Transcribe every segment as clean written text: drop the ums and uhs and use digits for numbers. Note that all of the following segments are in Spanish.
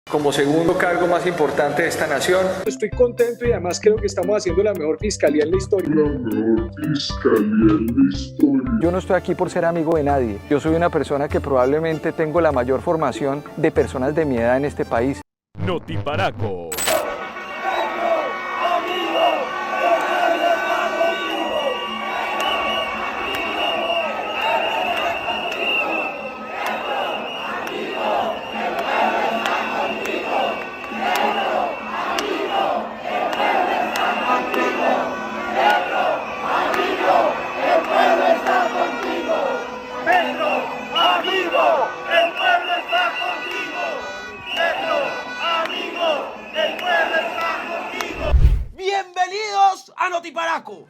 Como segundo cargo más importante de esta nación. Estoy contento y además creo que estamos haciendo la mejor fiscalía en la historia. Yo no estoy aquí por ser amigo de nadie. Yo soy una persona que probablemente tengo la mayor formación de personas de mi edad en este país. Notiparaco. Bienvenidos a Notiparaco,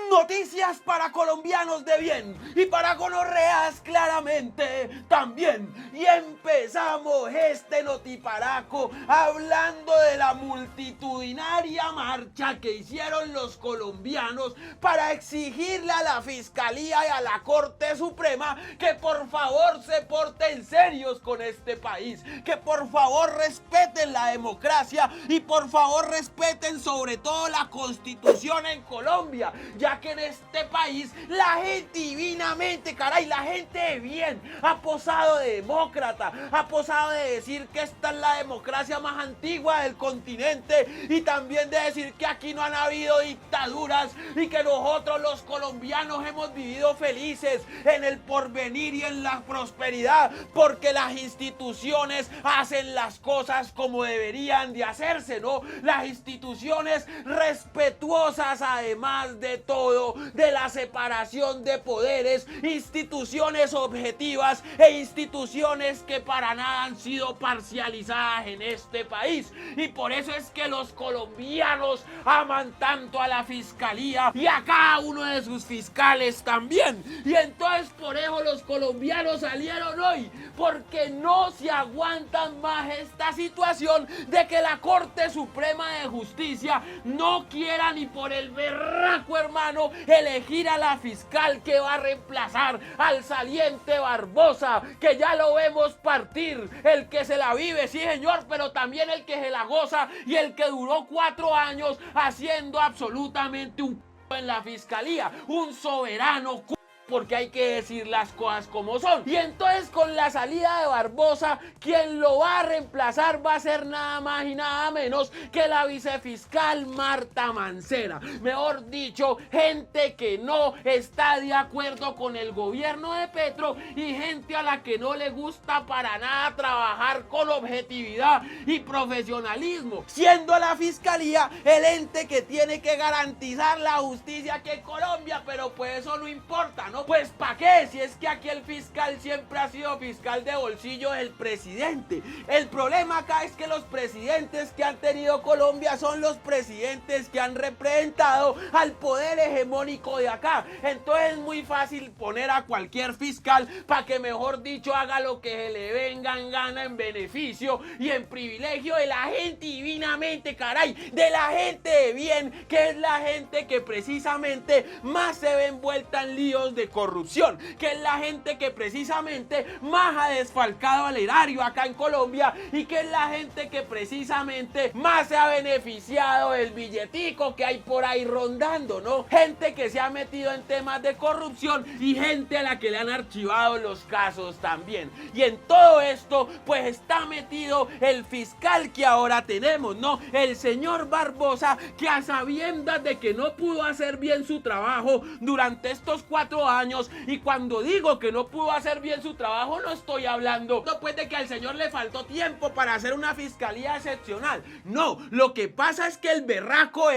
noticias para colombianos de bien y para gonorreas claramente también. Y empezamos este Notiparaco hablando de la multitudinaria marcha que hicieron los colombianos para exigirle a la Fiscalía y a la Corte Suprema que por favor se porten serios con este país, que por favor respeten la democracia y por favor respeten sobre todo la Constitución en Colombia, ya que en este país la gente divinamente, caray, la gente de bien ha posado de demócrata, ha posado de decir que esta es la democracia más antigua del continente y también de decir que aquí no han habido dictaduras y que nosotros los colombianos hemos vivido felices en el porvenir y en la prosperidad porque las instituciones hacen las cosas como deberían de hacerse, ¿no? Las instituciones respetuosas además de todo, de la separación de poderes, instituciones objetivas e instituciones que para nada han sido parcializadas en este país. Y por eso es que los colombianos aman tanto a la Fiscalía y a cada uno de sus fiscales también. Y entonces por eso los colombianos salieron hoy, porque no se aguantan más esta situación de que la Corte Suprema de Justicia no quiera ni por el berraco, hermano, elegir a la fiscal que va a reemplazar al saliente Barbosa, que ya lo vemos partir, el que se la vive, sí señor, pero también el que se la goza y el que duró 4 años haciendo absolutamente un en la Fiscalía, un soberano porque hay que decir las cosas como son. Y entonces con la salida de Barbosa, quien lo va a reemplazar va a ser nada más y nada menos que la vicefiscal Marta Mancera. Mejor dicho, gente que no está de acuerdo con el gobierno de Petro y gente a la que no le gusta para nada trabajar con objetividad y profesionalismo, siendo la Fiscalía el ente que tiene que garantizar la justicia aquí en Colombia, pero pues eso no importa, ¿no? Pues ¿para qué? Si es que aquí el fiscal siempre ha sido fiscal de bolsillo del presidente. El problema acá es que los presidentes que han tenido Colombia son los presidentes que han representado al poder hegemónico de acá. Entonces es muy fácil poner a cualquier fiscal para que, mejor dicho, haga lo que se le venga en gana en beneficio y en privilegio de la gente divinamente, caray, de la gente de bien, que es la gente que precisamente más se ve envuelta en líos de corrupción, que es la gente que precisamente más ha desfalcado al erario acá en Colombia y que es la gente que precisamente más se ha beneficiado del billetico que hay por ahí rondando, ¿no? Gente que se ha metido en temas de corrupción y gente a la que le han archivado los casos también. Y en todo esto pues está metido el fiscal que ahora tenemos, ¿no? El señor Barbosa, que a sabiendas de que no pudo hacer bien su trabajo durante estos 4 años, y cuando digo que no pudo hacer bien su trabajo no estoy hablando pues de que al señor le faltó tiempo para hacer una fiscalía excepcional, no, lo que pasa es que el berraco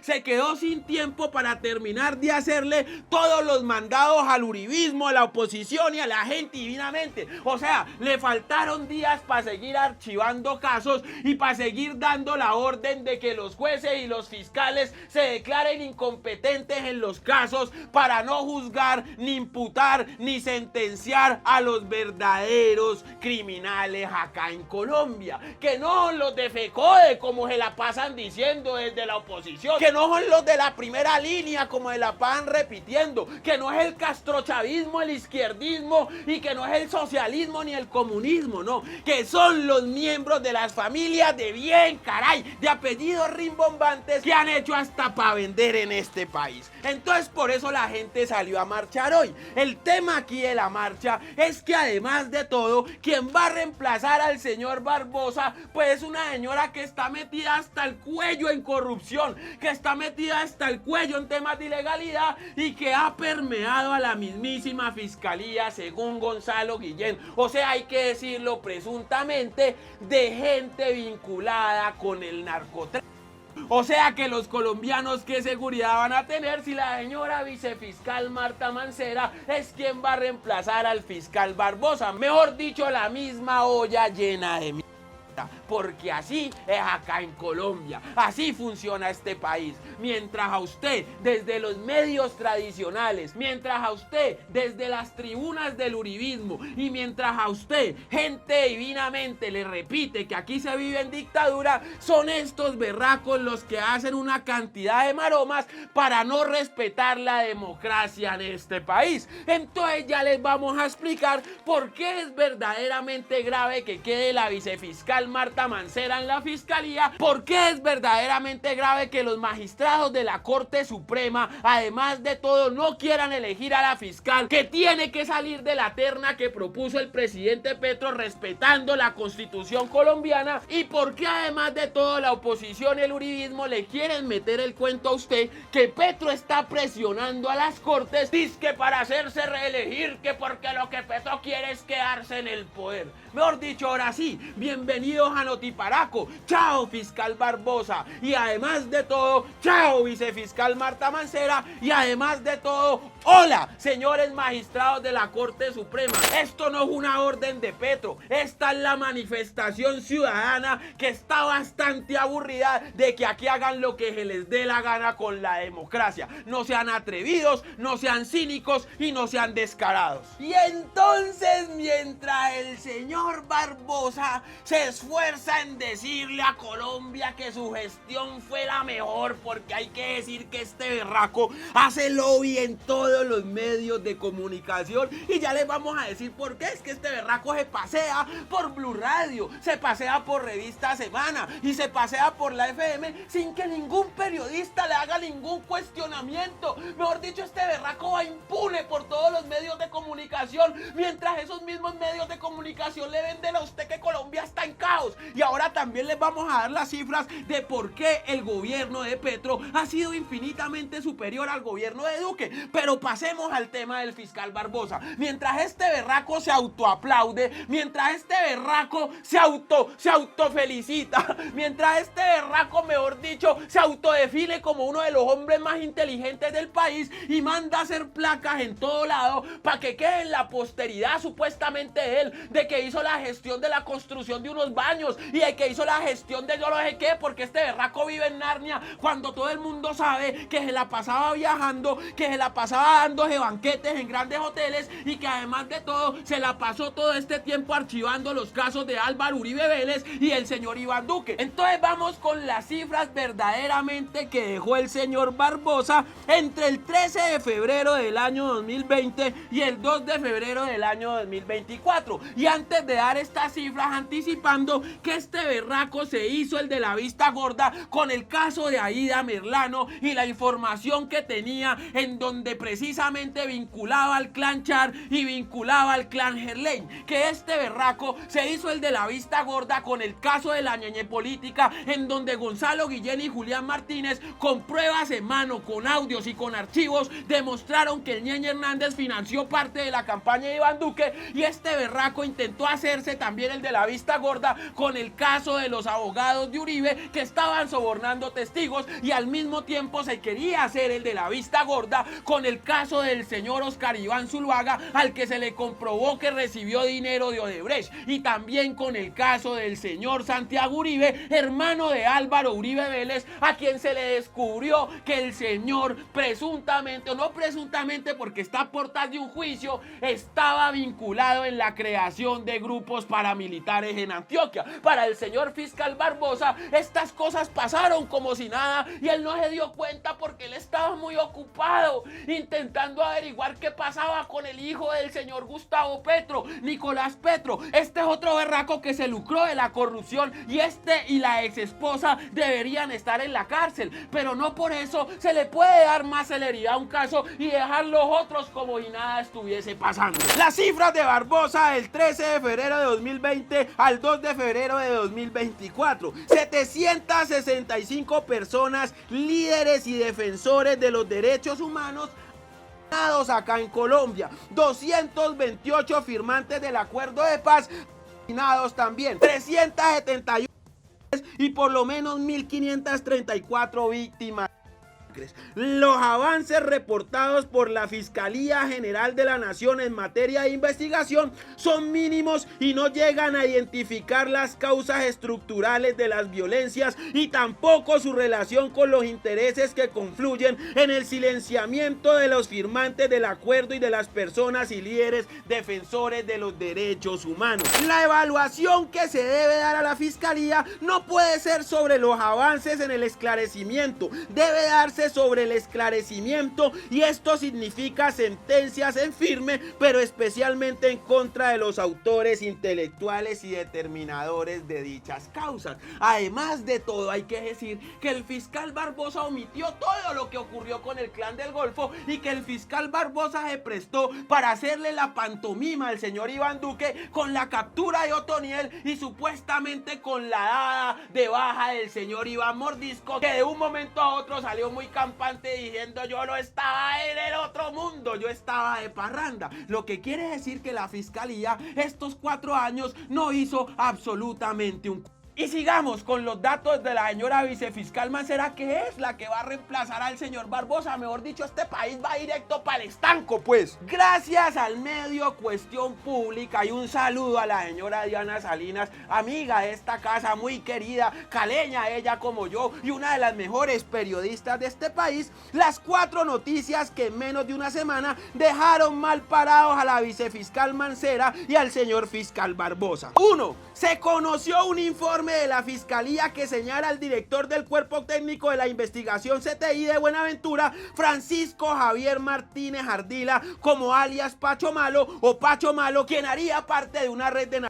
se quedó sin tiempo para terminar de hacerle todos los mandados al uribismo, a la oposición y a la gente divinamente. O sea, le faltaron días para seguir archivando casos y para seguir dando la orden de que los jueces y los fiscales se declaren incompetentes en los casos para no juzgar juzgar, ni imputar, ni sentenciar a los verdaderos criminales acá en Colombia, que no son los de FECODE como se la pasan diciendo desde la oposición, que no son los de la primera línea como se la pasan repitiendo, que no es el castrochavismo, el izquierdismo y que no es el socialismo ni el comunismo, no, que son los miembros de las familias de bien, caray, de apellidos rimbombantes que han hecho hasta para vender en este país. Entonces por eso la gente salió a marchar hoy. El tema aquí de la marcha es que además de todo, quien va a reemplazar al señor Barbosa, pues es una señora que está metida hasta el cuello en corrupción, que está metida hasta el cuello en temas de ilegalidad y que ha permeado a la mismísima fiscalía, según Gonzalo Guillén. O sea, hay que decirlo presuntamente, de gente vinculada con el narcotráfico. O sea que los colombianos, ¿qué seguridad van a tener si la señora vicefiscal Marta Mancera es quien va a reemplazar al fiscal Barbosa? Mejor dicho, la misma olla llena de mierda. Porque así es acá en Colombia, así funciona este país. Mientras a usted desde los medios tradicionales, mientras a usted desde las tribunas del uribismo y mientras a usted gente divinamente le repite que aquí se vive en dictadura, son estos berracos los que hacen una cantidad de maromas para no respetar la democracia en este país. Entonces ya les vamos a explicar por qué es verdaderamente grave que quede la vicefiscal Marta Mancera en la fiscalía, por qué es verdaderamente grave que los magistrados de la Corte Suprema, además de todo, no quieran elegir a la fiscal que tiene que salir de la terna que propuso el presidente Petro respetando la Constitución colombiana, y por qué además de todo la oposición y el uribismo le quieren meter el cuento a usted que Petro está presionando a las Cortes, dizque para hacerse reelegir, que porque lo que Petro quiere es quedarse en el poder. Mejor dicho, ahora sí, bienvenidos a Notiparaco. Chao, fiscal Barbosa. Y además de todo, chao, vicefiscal Marta Mancera. Y además de todo, hola, señores magistrados de la Corte Suprema. Esto no es una orden de Petro. Esta es la manifestación ciudadana que está bastante aburrida de que aquí hagan lo que se les dé la gana con la democracia. No sean atrevidos, no sean cínicos y no sean descarados. Y entonces, mientras el señor Barbosa se esfuerza en decirle a Colombia que su gestión fue la mejor, porque hay que decir que este berraco hace lobby en todos los medios de comunicación, y ya les vamos a decir por qué. Es que este berraco se pasea por Blue Radio, se pasea por Revista Semana y se pasea por la FM sin que ningún periodista le haga ningún cuestionamiento. Mejor dicho, este berraco va impune por todos los medios de comunicación, mientras esos mismos medios de comunicación le venden a usted que Colombia está en caos. Y ahora también les vamos a dar las cifras de por qué el gobierno de Petro ha sido infinitamente superior al gobierno de Duque. Pero pasemos al tema del fiscal Barbosa. Mientras este berraco se autoaplaude, mientras este berraco se autofelicita, mientras este berraco, mejor dicho, se autodefine como uno de los hombres más inteligentes del país y manda a hacer placas en todo lado para que quede en la posteridad supuestamente él, de que hizo la gestión de la construcción de unos baños y de que hizo la gestión de yo no sé qué, porque este berraco vive en Narnia, cuando todo el mundo sabe que se la pasaba viajando, que se la pasaba dándose banquetes en grandes hoteles y que además de todo se la pasó todo este tiempo archivando los casos de Álvaro Uribe Vélez y el señor Iván Duque. Entonces vamos con las cifras verdaderamente que dejó el señor Barbosa entre el 13 de febrero del año 2020 y el 2 de febrero del año 2024. Y antes de dar estas cifras, anticipando que este berraco se hizo el de la vista gorda con el caso de Aida Merlano y la información que tenía, en donde precisamente vinculaba al clan Char y vinculaba al clan Gerlain. Que este berraco se hizo el de la vista gorda con el caso de la ñeñe política, en donde Gonzalo Guillén y Julián Martínez, con pruebas en mano, con audios y con archivos, demostraron que el ñeñe Hernández financió parte de la campaña de Iván Duque. Y este berraco intentó hacerse también el de la vista gorda con el caso de los abogados de Uribe que estaban sobornando testigos, y al mismo tiempo se quería hacer el de la vista gorda con el caso del señor Oscar Iván Zuluaga, al que se le comprobó que recibió dinero de Odebrecht, y también con el caso del señor Santiago Uribe, hermano de Álvaro Uribe Vélez, a quien se le descubrió que el señor presuntamente, o no presuntamente porque está a puertas de un juicio, estaba vinculado en la creación de grupos paramilitares en Antioquia. Para el señor fiscal Barbosa, estas cosas pasaron como si nada y él no se dio cuenta porque él estaba muy ocupado intentando averiguar qué pasaba con el hijo del señor Gustavo Petro, Nicolás Petro. Este es otro berraco que se lucró de la corrupción, y este y la ex esposa deberían estar en la cárcel, pero no por eso se le puede dar más celeridad a un caso y dejar los otros como si nada estuviese pasando. Las cifras de Barbosa del 13 de febrero de 2020 al 2 de febrero de 2024: 765 personas, líderes y defensores de los derechos humanos acá en Colombia, 228 firmantes del acuerdo de paz también, 371 y por lo menos 1534 víctimas. Los avances reportados por la Fiscalía General de la Nación en materia de investigación son mínimos y no llegan a identificar las causas estructurales de las violencias y tampoco su relación con los intereses que confluyen en el silenciamiento de los firmantes del acuerdo y de las personas y líderes defensores de los derechos humanos. La evaluación que se debe dar a la Fiscalía no puede ser sobre los avances en el esclarecimiento, debe darse sobre el esclarecimiento, y esto significa sentencias en firme, pero especialmente en contra de los autores intelectuales y determinadores de dichas causas. Además de todo, hay que decir que el fiscal Barbosa omitió todo lo que ocurrió con el Clan del Golfo y que el fiscal Barbosa se prestó para hacerle la pantomima al señor Iván Duque con la captura de Otoniel y supuestamente con la dada de baja del señor Iván Mordisco, que de un momento a otro salió muy campante diciendo: yo no estaba en el otro mundo, yo estaba de parranda. Lo que quiere decir que la Fiscalía estos 4 años no hizo absolutamente un... Y sigamos con los datos de la señora vicefiscal Mancera, que es la que va a reemplazar al señor Barbosa. Mejor dicho, este país va directo para el estanco, pues. Gracias al medio Cuestión Pública, y un saludo a la señora Diana Salinas, amiga de esta casa, muy querida, caleña ella como yo, y una de las mejores periodistas de este país, las 4 noticias que en menos de una semana dejaron mal parados a la vicefiscal Mancera y al señor fiscal Barbosa. 1. Se conoció un informe de la Fiscalía que señala al director del Cuerpo Técnico de la Investigación CTI de Buenaventura, Francisco Javier Martínez Ardila, como alias Pacho Malo o Pacho Malo, quien haría parte de una red de...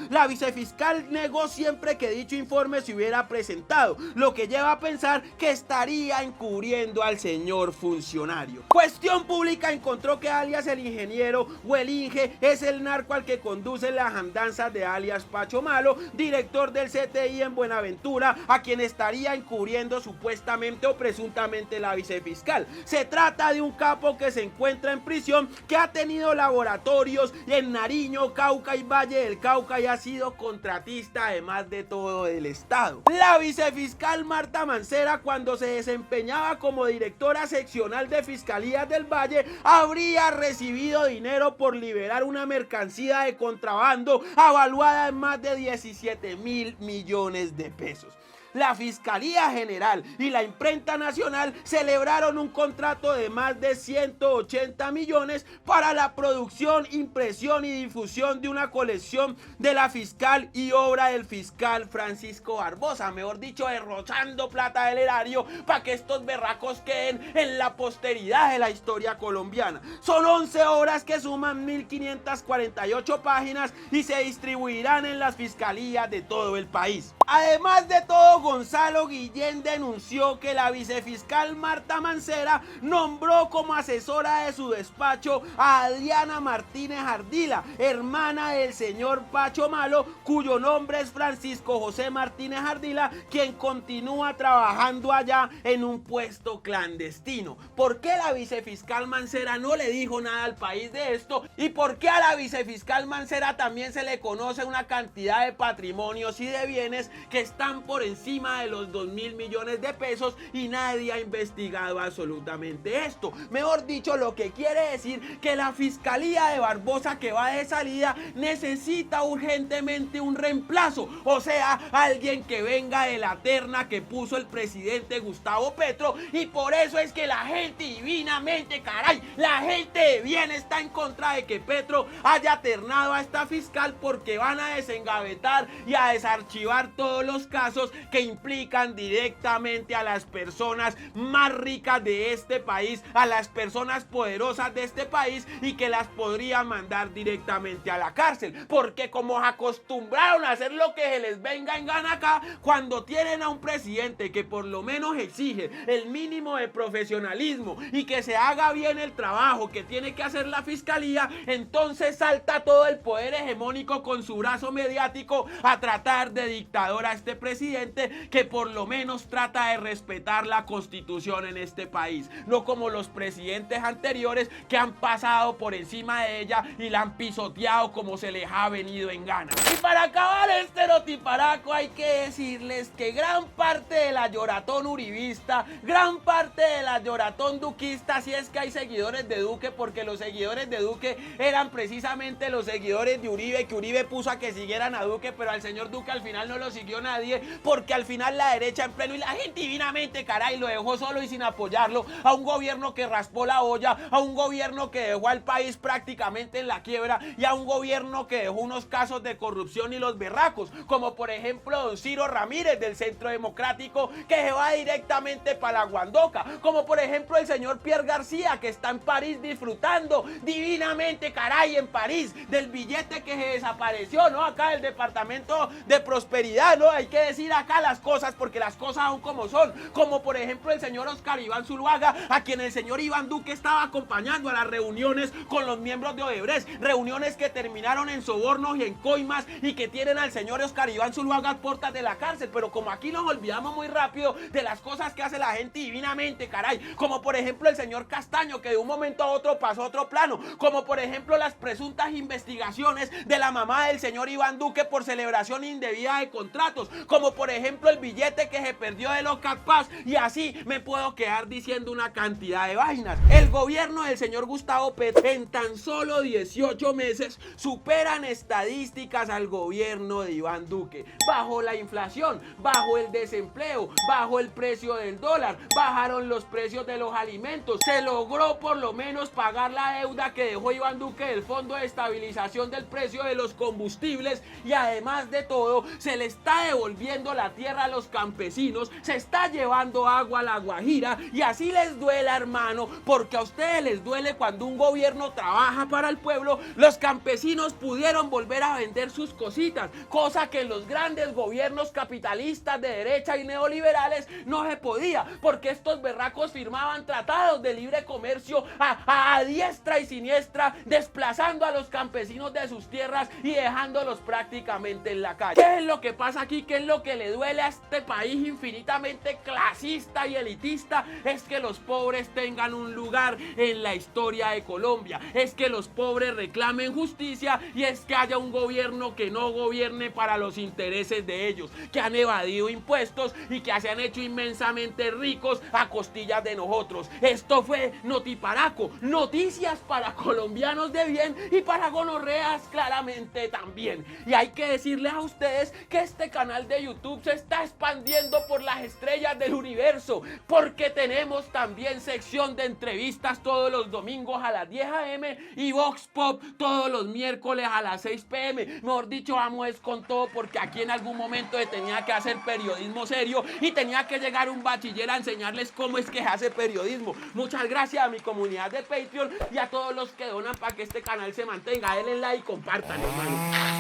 La vicefiscal negó siempre que dicho informe se hubiera presentado, lo que lleva a pensar que estaría encubriendo al señor funcionario. Cuestión Pública encontró que alias el ingeniero o el Inge es el narco al que conduce las andanzas de alias Pacho Malo, director del CTI en Buenaventura, a quien estaría encubriendo supuestamente o presuntamente la vicefiscal. Se trata de un capo que se encuentra en prisión, que ha tenido laboratorios en Nariño, Cauca y Valle del Cauca, y ha sido contratista además de todo del Estado. La vicefiscal Marta Mancera, cuando se desempeñaba como directora seccional de Fiscalías del Valle, habría recibido dinero por liberar una mercancía de contrabando avaluada en más de 17.000 millones de pesos. La Fiscalía General y la Imprenta Nacional celebraron un contrato de más de 180 millones para la producción, impresión y difusión de una colección de la fiscal y obra del fiscal Francisco Barbosa, mejor dicho, derrochando plata del erario para que estos berracos queden en la posteridad de la historia colombiana. Son 11 obras que suman 1.548 páginas y se distribuirán en las fiscalías de todo el país. Además de todo, Gonzalo Guillén denunció que la vicefiscal Marta Mancera nombró como asesora de su despacho a Adriana Martínez Ardila, hermana del señor Pacho Malo, cuyo nombre es Francisco José Martínez Ardila, quien continúa trabajando allá en un puesto clandestino. ¿Por qué la vicefiscal Mancera no le dijo nada al país de esto? ¿Y por qué a la vicefiscal Mancera también se le conoce una cantidad de patrimonios y de bienes que están por encima de los 2.000 millones de pesos y nadie ha investigado absolutamente esto. Mejor dicho, lo que quiere decir que la Fiscalía de Barbosa, que va de salida, necesita urgentemente un reemplazo, o sea, alguien que venga de la terna que puso el presidente Gustavo Petro, y por eso es que la gente divinamente, caray, la gente de bien está en contra de que Petro haya ternado a esta fiscal, porque van a desengavetar y a desarchivar todos los casos que implican directamente a las personas más ricas de este país, a las personas poderosas de este país, y que las podría mandar directamente a la cárcel, porque como acostumbraron a hacer lo que se les venga en gana acá, cuando tienen a un presidente que por lo menos exige el mínimo de profesionalismo y que se haga bien el trabajo que tiene que hacer la fiscalía, entonces salta todo el poder hegemónico con su brazo mediático a tratar de dictador a este presidente, que por lo menos trata de respetar la constitución en este país, no como los presidentes anteriores que han pasado por encima de ella y la han pisoteado como se les ha venido en gana. Y para acabar este notiparaco hay que decirles que gran parte de la lloratón uribista, gran parte de la lloratón duquista, si es que hay seguidores de Duque, porque los seguidores de Duque eran precisamente los seguidores de Uribe, que Uribe puso a que siguieran a Duque, pero al señor Duque al final no lo siguió nadie, porque al final la derecha en pleno y la gente divinamente, caray, lo dejó solo y sin apoyarlo, a un gobierno que raspó la olla, a un gobierno que dejó al país prácticamente en la quiebra, y a un gobierno que dejó unos casos de corrupción y los berracos, como por ejemplo don Ciro Ramírez del Centro Democrático, que se va directamente para la Guandoca, como por ejemplo el señor Pierre García, que está en París disfrutando divinamente, caray, en París, del billete que se desapareció, ¿no? Acá el departamento de prosperidad, ¿no? Hay que decir acá las cosas porque las cosas son como son, como por ejemplo el señor Oscar Iván Zuluaga, a quien el señor Iván Duque estaba acompañando a las reuniones con los miembros de Odebrecht, reuniones que terminaron en sobornos y en coimas, y que tienen al señor Oscar Iván Zuluaga a puertas de la cárcel. Pero como aquí nos olvidamos muy rápido de las cosas que hace la gente divinamente, caray, como por ejemplo el señor Castaño, que de un momento a otro pasó a otro plano, como por ejemplo las presuntas investigaciones de la mamá del señor Iván Duque por celebración indebida de contratos, como por ejemplo el billete que se perdió de los Catpaz, y así me puedo quedar diciendo una cantidad de vainas. El gobierno del señor Gustavo Petro en tan solo 18 meses superan estadísticas al gobierno de Iván Duque. Bajó la inflación, bajó el desempleo, bajó el precio del dólar, bajaron los precios de los alimentos, se logró por lo menos pagar la deuda que dejó Iván Duque del Fondo de Estabilización del Precio de los Combustibles, y además de todo se le está devolviendo la tierra a los campesinos, se está llevando agua a la Guajira, y así les duela, hermano, porque a ustedes les duele cuando un gobierno trabaja para el pueblo. Los campesinos pudieron volver a vender sus cositas, cosa que en los grandes gobiernos capitalistas de derecha y neoliberales no se podía, porque estos berracos firmaban tratados de libre comercio a diestra y siniestra, desplazando a los campesinos de sus tierras y dejándolos prácticamente en la calle. ¿Qué es lo que pasa aquí? ¿Qué es lo que le duele a este país infinitamente clasista y elitista? Es que los pobres tengan un lugar en la historia de Colombia, es que los pobres reclamen justicia, y es que haya un gobierno que no gobierne para los intereses de ellos, que han evadido impuestos y que se han hecho inmensamente ricos a costillas de nosotros. Esto fue Notiparaco, noticias para colombianos de bien y para gonorreas claramente también. Y hay que decirles a ustedes que este canal de YouTube se está expandiendo por las estrellas del universo, porque tenemos también sección de entrevistas todos los domingos a las 10 a.m. y Vox Pop todos los miércoles a las 6 p.m. Mejor dicho, vamos es con todo, porque aquí en algún momento se tenía que hacer periodismo serio y tenía que llegar un bachiller a enseñarles cómo es que se hace periodismo. Muchas gracias a mi comunidad de Patreon y a todos los que donan para que este canal se mantenga. Denle like y compartan, hermano.